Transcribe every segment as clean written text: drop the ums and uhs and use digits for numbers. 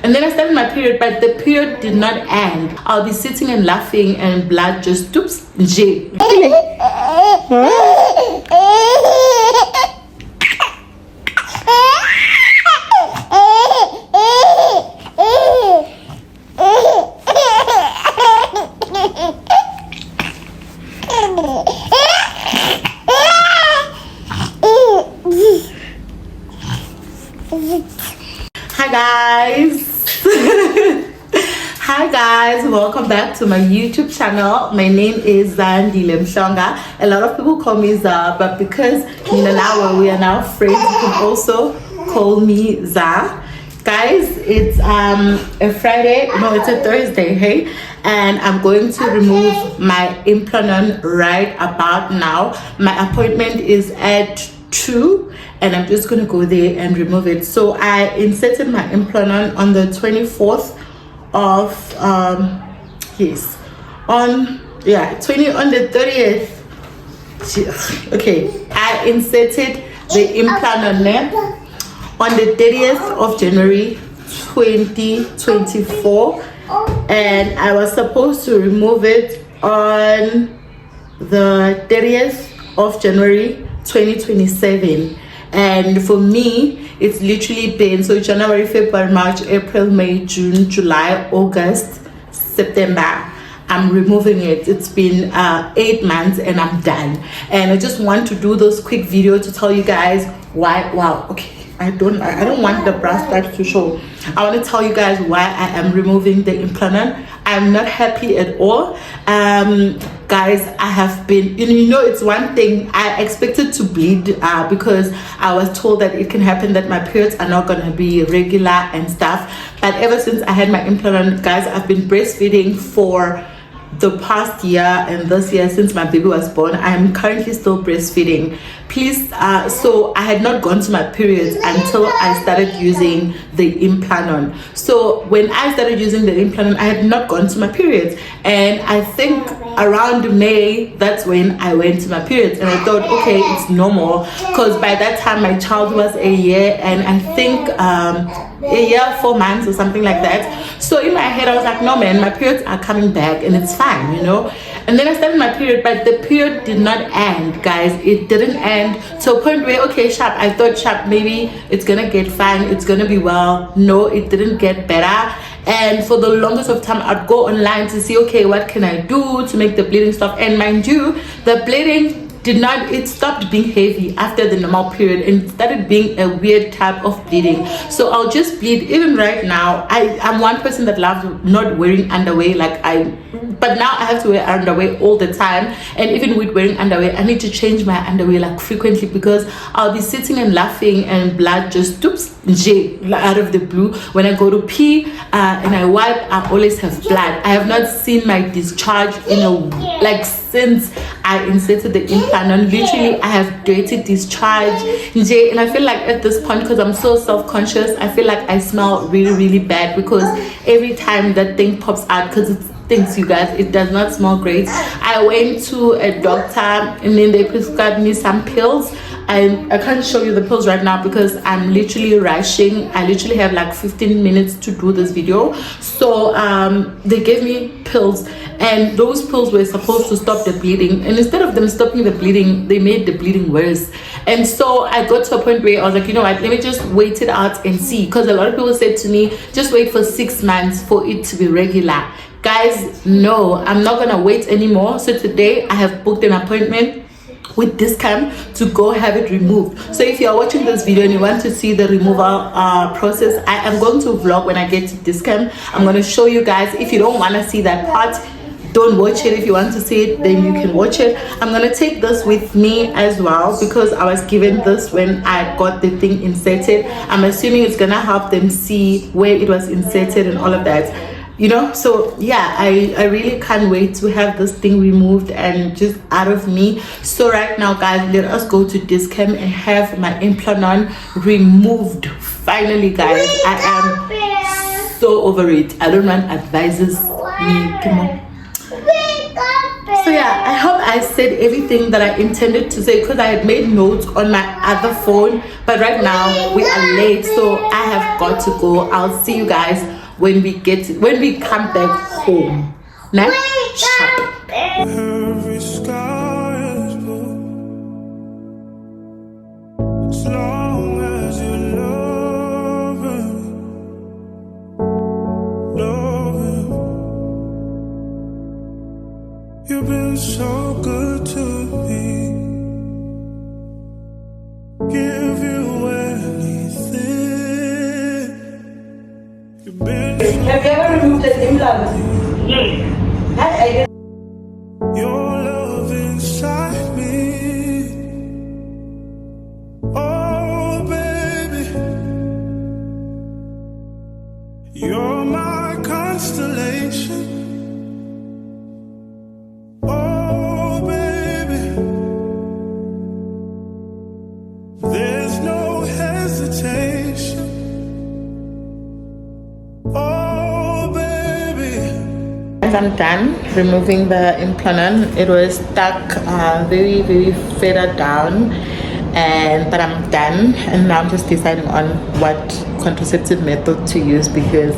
And then I started my period, but the period did not end. I'll be sitting and laughing and blood just doops. J. Hi guys, welcome back to my YouTube channel. My name is zaahndile.mhlonga. A lot of people call me Za, but because now we are now friends, you can also call me Za. Guys, it's a Friday, no, it's a Thursday, hey, and I'm going to remove my implant right about now. My appointment is at 2 and I'm just going to go there and remove it. So I inserted my implant on the 24th of on the 30th. Okay, I inserted the implant on there on the 30th of January 2024, and I was supposed to remove it on the 30th of January 2027. And for me, it's literally been January, February, March, April, May, June, July, August, September. I'm removing it. It's been 8 months and I'm done. And I just want to do this quick video to tell you guys why. Wow, okay, I don't want the brass studs to show. I want to tell you guys why I am removing the implant. I'm not happy at all. Guys, I have been, it's one thing. I expected to bleed because I was told that it can happen that my periods are not going to be regular and stuff. But ever since I had my implant, guys, I've been breastfeeding for the past year and this year since my baby was born. I am currently still breastfeeding. Please, so I had not gone to my periods until I started using the implant. So when I started using the implant, I had not gone to my periods, and I think around May, that's when I went to my periods, and I thought, okay, it's normal, because by that time my child was a year and I think a year 4 months or something like that. So in my head I was like, no man, my periods are coming back and it's fine, And then I started my period, but the period did not end, guys. It didn't end to a point where, okay, sharp, I thought sharp, maybe it's gonna get fine, it's gonna be well. No, it didn't get better. And for the longest of time, I'd go online to see, okay, what can I do to make the bleeding stop? And mind you, the bleeding it stopped being heavy after the normal period and started being a weird type of bleeding. So I'll just bleed. Even right now, I'm one person that loves not wearing underwear, but now I have to wear underwear all the time. And even with wearing underwear, I need to change my underwear frequently, because I'll be sitting and laughing and blood just doops out of the blue. When I go to pee and I wipe, I always have blood. I have not seen my discharge in since I inserted the implant. And literally I have dirty discharge, and I feel like at this point, because I'm so self-conscious, I feel like I smell really, really bad, because every time that thing pops out, because it's things, you guys, it does not smell great. I went to a doctor and then they prescribed me some pills, and I can't show you the pills right now because I'm literally rushing. I literally have 15 minutes to do this video. So they gave me pills, and those pills were supposed to stop the bleeding, and instead of them stopping the bleeding, they made the bleeding worse. And so I got to a point where I was like, you know what, let me just wait it out and see, because a lot of people said to me, just wait for 6 months for it to be regular. Guys, no, I'm not gonna wait anymore. So today I have booked an appointment with Discam to go have it removed. So if you are watching this video and you want to see the removal process, I am going to vlog when I get to Discam. I'm going to show you guys. If you don't want to see that part, don't watch it. If you want to see it, then you can watch it. I'm going to take this with me as well, because I was given this when I got the thing inserted. I'm assuming it's going to help them see where it was inserted and all of that. So yeah, I really can't wait to have this thing removed and just out of me. So right now, guys, let us go to Discam and have my implant removed. Finally, guys, I am so over it. I don't want advices. Come on. So So yeah, I hope I said everything that I intended to say, because I had made notes on my other phone, but right now we are late, so I have got to go. I'll see you guys when we come back home. Nah? Sharp. Every sky is blue, as long as you love him. You've been so good to me. Give you anything. You've been. Have you ever removed an implant? Yes. Your love inside me. Oh, baby, you're my constellation. Oh, baby, there's no hesitation. Oh, baby. As I'm done removing the implant, it was stuck very further down, but I'm done, and now I'm just deciding on what contraceptive method to use, because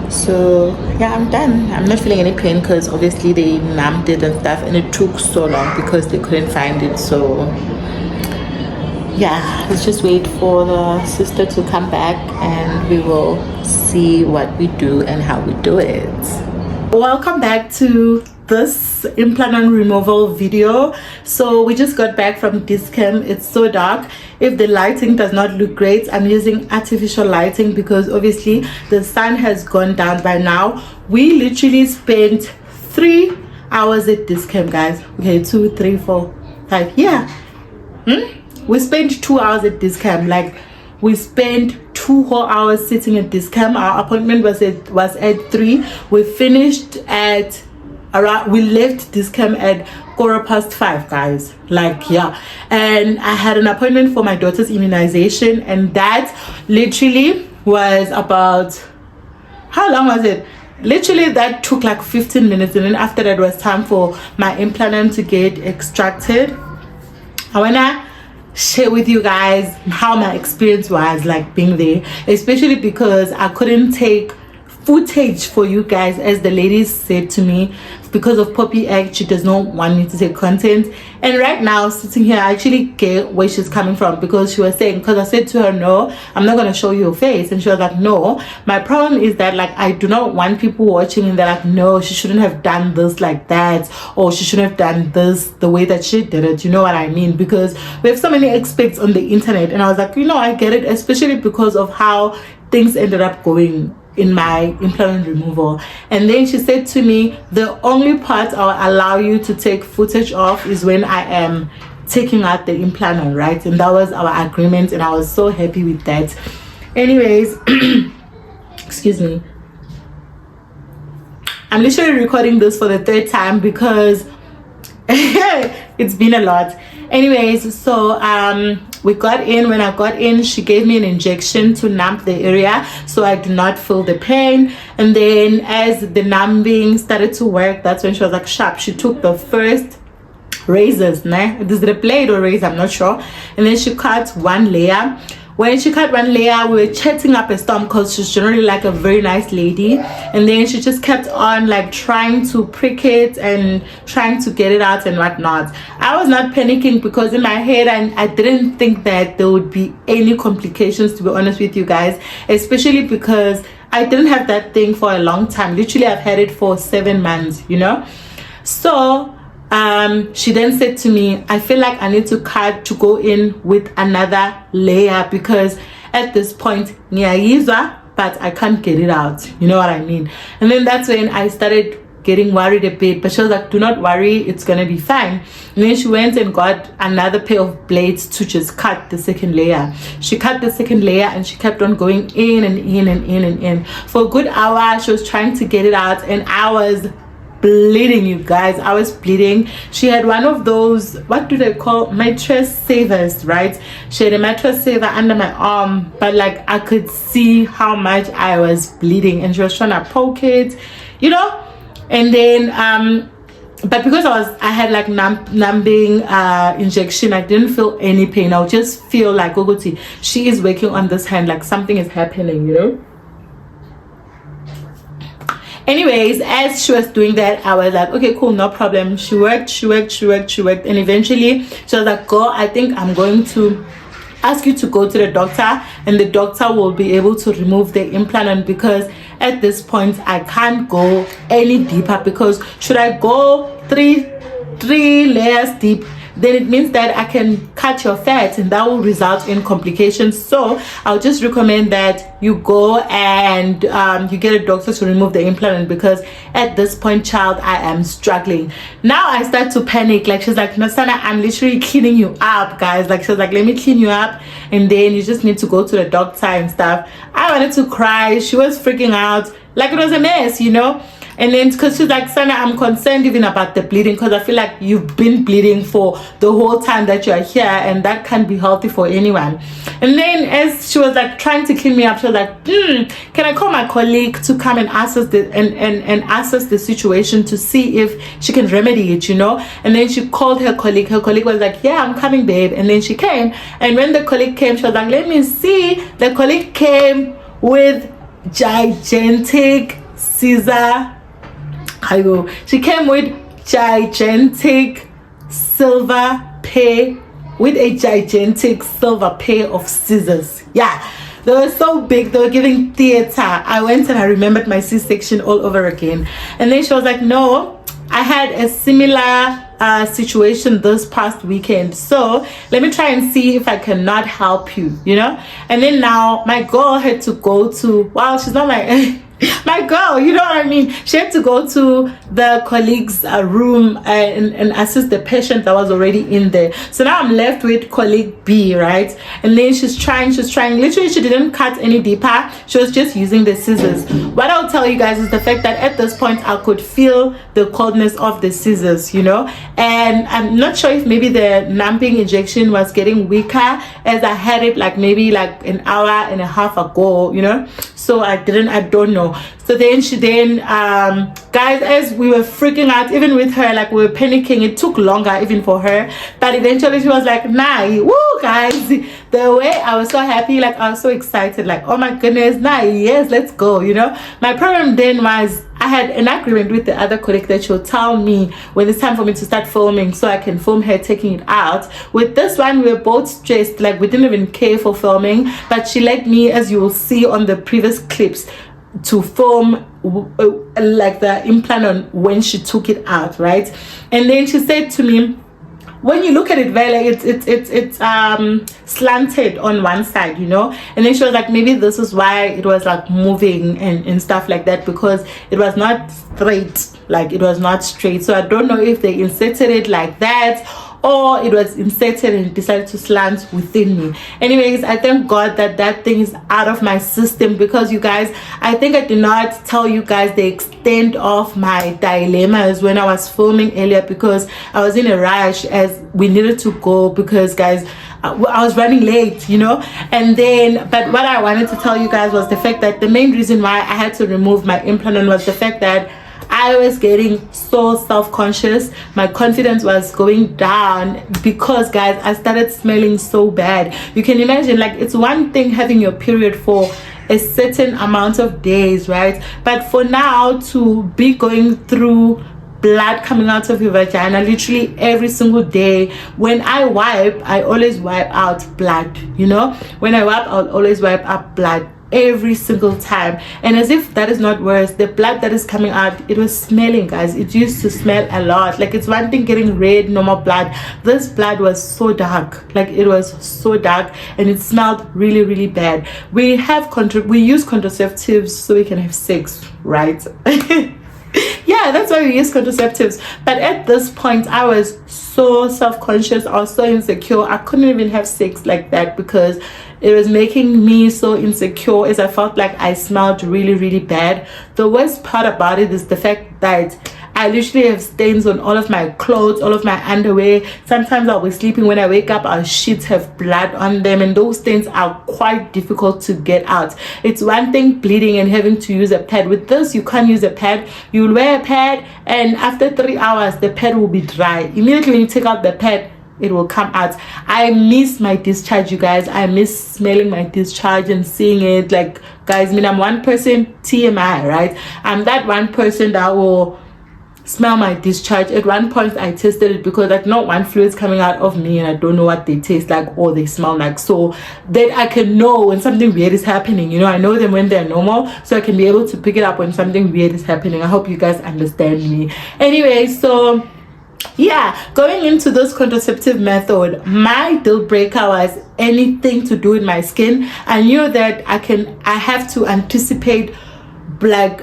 so yeah, I'm done. I'm not feeling any pain because obviously they numbed it and stuff, and it took so long because they couldn't find it. So yeah, let's just wait for the sister to come back and we will see what we do and how we do it. Welcome back to this implant removal video. So we just got back from Discam. It's so dark. If the lighting does not look great, I'm using artificial lighting because obviously the sun has gone down by now. We literally spent 3 hours at Discam, guys. Okay, 2, 3, 4, 5. Yeah. We spent 2 hours at Discam. Like, we spent 2 whole hours sitting at Discam. Our appointment was at 3. We finished at around, we left Discam at 5:15, guys. Like, yeah. And I had an appointment for my daughter's immunization, and that literally was about, how long was it? Literally that took like 15 minutes, and then after that was time for my implant to get extracted. I wanna share with you guys how my experience was like being there, especially because I couldn't take footage for you guys, as the ladies said to me, because of Poppy Act. She does not want me to take content. And right now, sitting here, I actually get where she's coming from, because she was saying, because I said to her, no, I'm not going to show you your face, and she was like, no, my problem is that, like, I do not want people watching and they're like, no, she shouldn't have done this like that, or she shouldn't have done this the way that she did it. You know what I mean? Because we have so many experts on the internet, and I was like, you know, I get it, especially because of how things ended up going in my implant removal. And then she said to me, the only part I'll allow you to take footage of is when I am taking out the implant, right? And that was our agreement, and I was so happy with that. Anyways, excuse me, I'm literally recording this for the 3rd time because it's been a lot. Anyways, so we got in. When I got in, she gave me an injection to numb the area so I do not feel the pain. And then as the numbing started to work, that's when she was like, sharp. She took the first razors, this is the blade or razor, I'm not sure, and then she cut 1 layer. When she cut 1 layer, we were chatting up a storm because she's generally like a very nice lady. And then she just kept on like trying to prick it and trying to get it out and whatnot. I was not panicking because in my head I didn't think that there would be any complications, to be honest with you guys, especially because I didn't have that thing for a long time. Literally, I've had it for 7 months, you know. So she then said to me, I feel like I need to go in with another layer, because at this point niyayizwa, but I can't get it out, you know what I mean. And then that's when I started getting worried a bit, but she was like, do not worry, it's gonna be fine. And then she went and got another pair of blades to just cut the 2nd layer. She cut the 2nd layer, and she kept on going in and in and in and in for a good hour. She was trying to get it out, and I was bleeding, you guys. I was bleeding. She had one of those, what do they call, mattress savers, right? She had a mattress saver under my arm, but like I could see how much I was bleeding, and she was trying to poke it, you know. And then but because I had like numbing injection, I didn't feel any pain. I would just feel like, Ogoti, she is working on this hand, like something is happening, you know. Anyways, as she was doing that, I was like, okay, cool, no problem. She worked, and eventually she was like, girl, I think I'm going to ask you to go to the doctor, and the doctor will be able to remove the implant, because at this point I can't go any deeper, because should I go three layers deep, then it means that I can cut your fat, and that will result in complications. So I'll just recommend that you go and you get a doctor to remove the implant, because at this point, child, I am struggling. Now I start to panic. Like, she's like, Nasana, I'm literally cleaning you up, guys. Like, she was like, let me clean you up, and then you just need to go to the doctor and stuff. I wanted to cry. She was freaking out. Like, it was a mess, you know. And then because she's like, Sana, I'm concerned even about the bleeding, because I feel like you've been bleeding for the whole time that you're here, and that can't be healthy for anyone. And then as she was like trying to clean me up, she was like, can I call my colleague to come and assess the situation to see if she can remedy it, you know? And then she called her colleague. Her colleague was like, yeah, I'm coming, babe. And then she came, and when the colleague came, she was like, let me see. The colleague came with gigantic scissor. She came with gigantic silver pair, with a gigantic silver pair of scissors. Yeah, they were so big, they were giving theater. I went and I remembered my C-section all over again. And then she was like, no, I had a similar situation this past weekend, so let me try and see if I cannot help you, you know. And then now my girl had to go to, well, she's not my my girl, you know what I mean, she had to go to the colleague's room and assist the patient that was already in there. So now I'm left with colleague B, right? And then she's trying, literally she didn't cut any deeper, she was just using the scissors. What I'll tell you guys is the fact that at this point I could feel the coldness of the scissors, you know. And I'm not sure if maybe the numbing injection was getting weaker as I had it like maybe like an hour and a half ago, you know. So I don't know. So then guys, as we were freaking out, even with her, like we were panicking, it took longer even for her, but eventually she was like, nah, woo, guys. The way I was so happy, like I was so excited, like, oh my goodness, nah, yes, let's go, you know. My problem then was I had an agreement with the other colleague that she'll tell me when it's time for me to start filming, so I can film her taking it out. With this one, we were both stressed, like we didn't even care for filming, but she let me, as you will see on the previous clips, to film like the implant on when she took it out, right? And then she said to me, when you look at it, Vela, it's slanted on one side, you know. And then she was like, maybe this is why it was like moving and stuff like that, because it was not straight, like it was not straight. So I don't know if they inserted it like that, or it was inserted and decided to slant within me. Anyways, I thank God that that thing is out of my system, because you guys, I think I did not tell you guys the extent of my dilemmas when I was filming earlier, because I was in a rush as we needed to go, because guys, I was running late, you know. And then, but what I wanted to tell you guys was the fact that the main reason why I had to remove my implant was the fact that I was getting so self-conscious. My confidence was going down, because guys, I started smelling so bad. You can imagine, like, it's one thing having your period for a certain amount of days, right? But for now to be going through blood coming out of your vagina literally every single day, when I wipe, I always wipe out blood, you know. When I wipe, I'll always wipe up blood every single time. And as if that is not worse, the blood that is coming out, it was smelling, guys. It used to smell a lot. Like, it's one thing getting red normal blood, this blood was so dark, like it was so dark, and it smelled really, really bad. We use contraceptives so we can have sex, right? Yeah, that's why we use contraceptives. But at this point, I was so self-conscious, I was so insecure, I couldn't even have sex like that, because it was making me so insecure, as I felt like I smelled really, really bad. The worst part about it is the fact that I literally have stains on all of my clothes, all of my underwear. Sometimes I'll be sleeping, when I wake up our sheets have blood on them, and those stains are quite difficult to get out. It's one thing bleeding and having to use a pad. With this, you can't use a pad. You'll wear a pad, and after 3 hours the pad will be dry. Immediately when you take out the pad, it will come out. I miss my discharge, you guys. I miss smelling my discharge and seeing it. Like, guys, I mean, I'm one person, TMI, right? I'm that one person that will smell my discharge. At one point I tested it, because like not one fluid's coming out of me and I don't know what they taste like or they smell like, so that I can know when something weird is happening. You know, I know them when they're normal, so I can be able to pick it up when something weird is happening. I hope you guys understand me. Anyway, so yeah, going into this contraceptive method, my deal breaker was anything to do with my skin. I knew that I have to anticipate like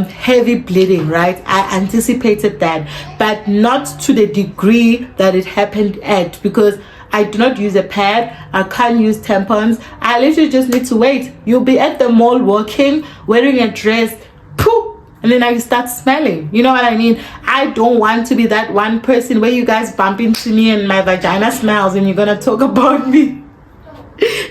heavy bleeding, right? I anticipated that, but not to the degree that it happened at, because I do not use a pad, I can't use tampons. I literally just need to wait. You'll be at the mall walking, wearing a dress, poof, and then I start smelling. You know what I mean? I don't want to be that one person where you guys bump into me and my vagina smells and you're gonna talk about me.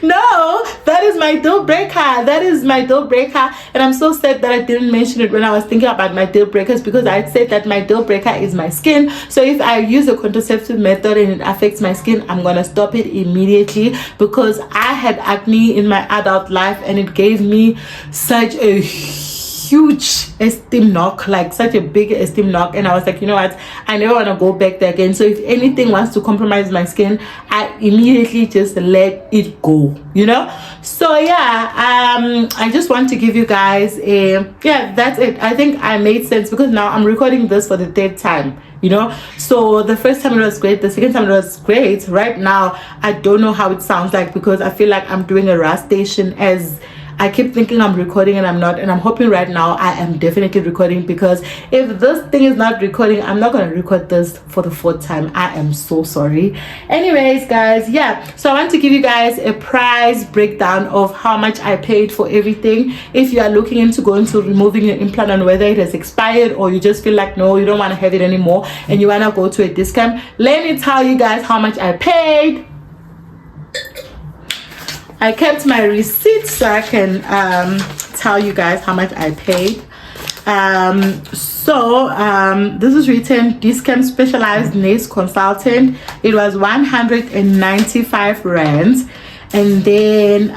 No, that is my deal breaker. That is my deal breaker. And I'm so sad that I didn't mention it when I was thinking about my deal breakers, because I said that my deal breaker is my skin. So if I use a contraceptive method and it affects my skin, I'm gonna stop it immediately, because I had acne in my adult life and it gave me such a huge esteem knock, like such a big esteem knock, and I was like, you know what, I never want to go back there again. So if anything wants to compromise my skin, I immediately just let it go, you know. So yeah, I just want to give you guys yeah, that's it. I think I made sense, because now I'm recording this for the third time, you know. So the first time it was great, the second time it was great. Right now I don't know how it sounds like, because I feel like I'm doing a RAS station, as I keep thinking I'm recording and I'm not, and I'm hoping right now I am definitely recording, because if this thing is not recording, I'm not going to record this for the fourth time. I am so sorry. Anyways, guys, yeah, so I want to give you guys a price breakdown of how much I paid for everything. If you are looking into going to removing your implant, and whether it has expired or you just feel like no, you don't want to have it anymore and you want to go to a discount, let me tell you guys how much I paid. I kept my receipts so I can tell you guys how much I paid. This is written discount specialized nails consultant. It was 195 rands. And then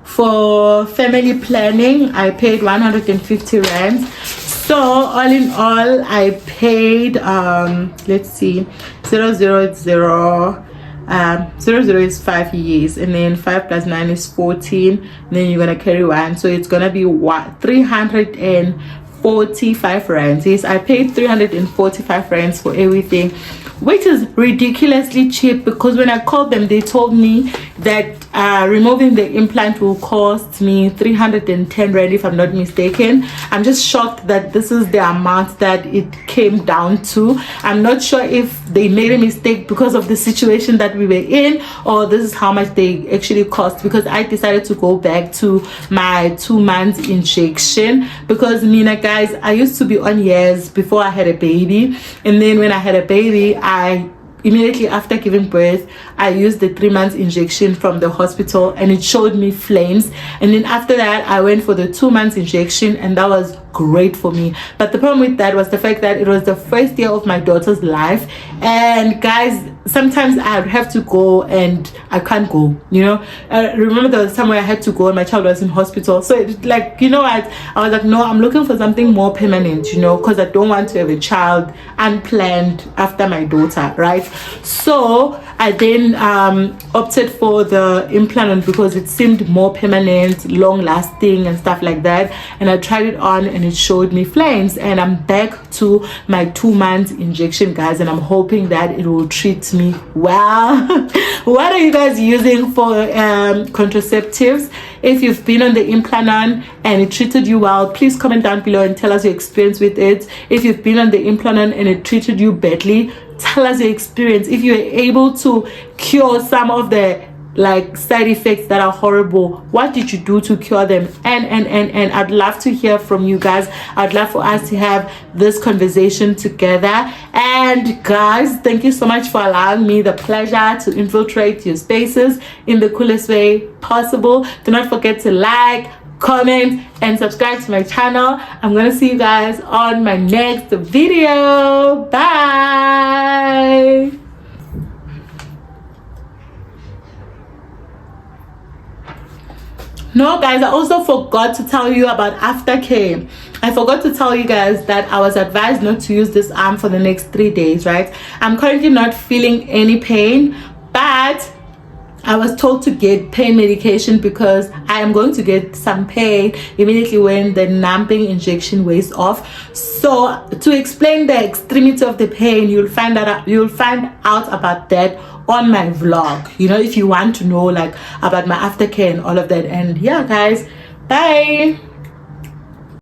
for family planning, I paid 150 rands. So all in all, I paid let's see, 000 0 is 5 years, and then 5 plus 9 is 14, and then you're gonna carry 1, so it's gonna be what, 345 rands. Yes, I paid 345 rands for everything, which is ridiculously cheap, because when I called them, they told me that removing the implant will cost me 310 rand, if I'm not mistaken. I'm just shocked that this is the amount that it came down to. I'm not sure if they made a mistake because of the situation that we were in, or this is how much they actually cost, because I decided to go back to my 2 months injection, because Mina, guys, I used to be on years before I had a baby, and then when I had a baby, I immediately after giving birth, I used the 3 months injection from the hospital, and it showed me flames. And then after that, I went for the 2 months injection, and that was great for me. But the problem with that was the fact that it was the first year of my daughter's life, and guys, sometimes I would have to go and I can't go, you know. Remember there was time where I had to go and my child was in hospital, so it, like, you know, I was like, no, I'm looking for something more permanent, you know, because I don't want to have a child unplanned after my daughter, right? So I then opted for the implant, because it seemed more permanent, long lasting and stuff like that, and I tried it on and it showed me flames, and I'm back to my 2 months injection, guys, and I'm hoping that it will treat me well. What are you guys using for contraceptives? If you've been on the implant and it treated you well, please comment down below and tell us your experience with it. If you've been on the implant and it treated you badly, tell us your experience. If you were able to cure some of the like side effects that are horrible? What did you do to cure them? And I'd love to hear from you guys. I'd love for us to have this conversation together. And guys, thank you so much for allowing me the pleasure to infiltrate your spaces in the coolest way possible. Do not forget to like, comment, and subscribe to my channel. I'm gonna see you guys on my next video. Bye. No guys, I also forgot to tell you about Aftercare. I forgot to tell you guys that I was advised not to use this arm for the next 3 days, right? I'm currently not feeling any pain, but I was told to get pain medication because I am going to get some pain immediately when the numbing injection wears off. So to explain the extremity of the pain, you'll find out about that on my vlog, you know, if you want to know like about my aftercare and all of that. And yeah guys, bye.